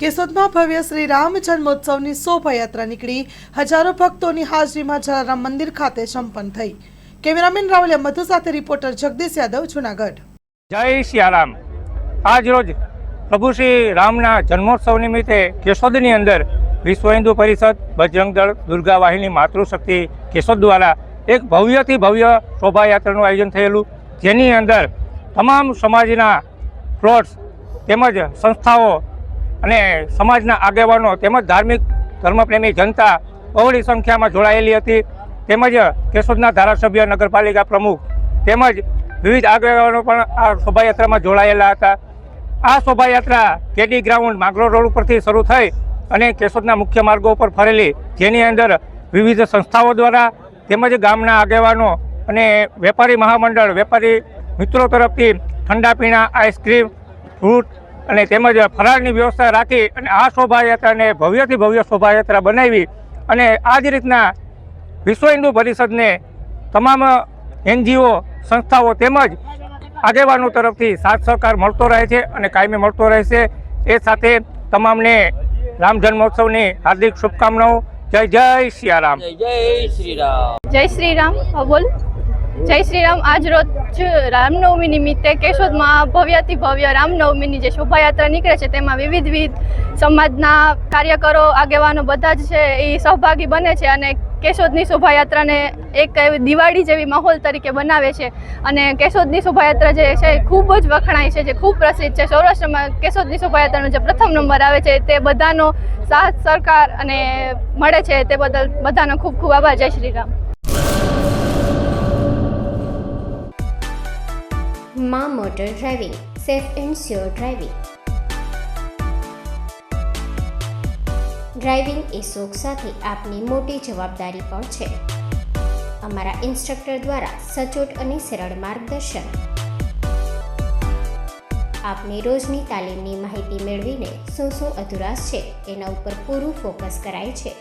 કેશોદમાં ભવ્ય શ્રી રામ જન્મોત્સવની શોભાયાત્રા નીકળી હજારો ભક્તોની હાજરીમાં જલારામ મંદિર ખાતે સંપન્ન થઈ। કેમેરામેન રાવલ મધુ સાથે રિપોર્ટર જગદીશ યાદવ, જૂનાગઢ। જય સિયારામ। આજ રોજ પ્રભુ શ્રી રામના જન્મોત્સવ નિમિત્તે કેશોદની અંદર વિશ્વ હિન્દુ પરિષદ, બજરંગ દળ, દુર્ગા વાહિની, માતૃશક્તિ કેશોદ દ્વારા એક ભવ્યથી ભવ્ય શોભાયાત્રાનું આયોજન થયેલું, જેની અંદર તમામ સમાજના પ્લોટ્સ તેમજ સંસ્થાઓ અને સમાજના આગેવાનો તેમજ ધાર્મિક ધર્મપ્રેમી જનતા બહોળી સંખ્યામાં જોડાયેલી હતી। તેમજ કેશોદના ધારાસભ્ય, નગરપાલિકા પ્રમુખ તેમજ વિવિધ આગેવાનો પણ આ શોભાયાત્રામાં જોડાયેલા હતા। આ શોભાયાત્રા કેડી ગ્રાઉન્ડ માંગરો રોડ ઉપરથી શરૂ થઈ અને કેશોદના મુખ્ય માર્ગો ઉપર ફરેલી, જેની અંદર વિવિધ સંસ્થાઓ દ્વારા તેમજ ગામના આગેવાનો અને વેપારી મહામંડળ, વેપારી મિત્રો તરફથી ઠંડા પીણા, આઈસ્ક્રીમ, ફ્રૂટ અને તેમજ ફરાળની વ્યવસ્થા રાખી અને આ શોભાયાત્રાને ભવ્યથી ભવ્ય શોભાયાત્રા બનાવી અને આ જ રીતના વિશ્વ હિન્દુ પરિષદને તમામ NGO સંસ્થાઓ તેમજ આગેવાનો તરફથી સાથ સહકાર મળતો રહે છે અને કાયમી મળતો રહેશે। એ સાથે તમામને રામ જન્મોત્સવની હાર્દિક શુભકામનાઓ। જય જય સિયારામ। જય શ્રી રામ। જય શ્રી રામ। બોલ જય શ્રી રામ। આજ રોજ રામનવમી નિમિત્તે કેશોદમાં ભવ્યથી ભવ્ય રામનવમીની જે શોભાયાત્રા નીકળે છે તેમાં વિવિધ સમાજના કાર્યકરો, આગેવાનો બધા જ છે એ સહભાગી બને છે અને કેશોદની શોભાયાત્રાને એક દિવાળી જેવી માહોલ તરીકે બનાવે છે। અને કેશોદની શોભાયાત્રા જે છે ખૂબ જ વખણાય છે, જે ખૂબ પ્રસિદ્ધ છે। સૌરાષ્ટ્રમાં કેશોદની શોભાયાત્રાનો જે પ્રથમ નંબર આવે છે તે બધાનો સાથ સરકાર અને મળે છે, તે બદલ બધાનો ખૂબ ખૂબ આભાર। જય શ્રી રામ। માં motor driving, safe and sure driving. Driving એ શોખ સાથે આપની મોટી જવાબદારી પણ છે। અમારા ઇન્સ્ટ્રક્ટર દ્વારા સચોટ અને સરળ માર્ગદર્શન। આપની રોજની તાલીમની માહિતી મેળવીને શું અધુરાશ છે એના ઉપર પૂરું ફોકસ કરાય છે।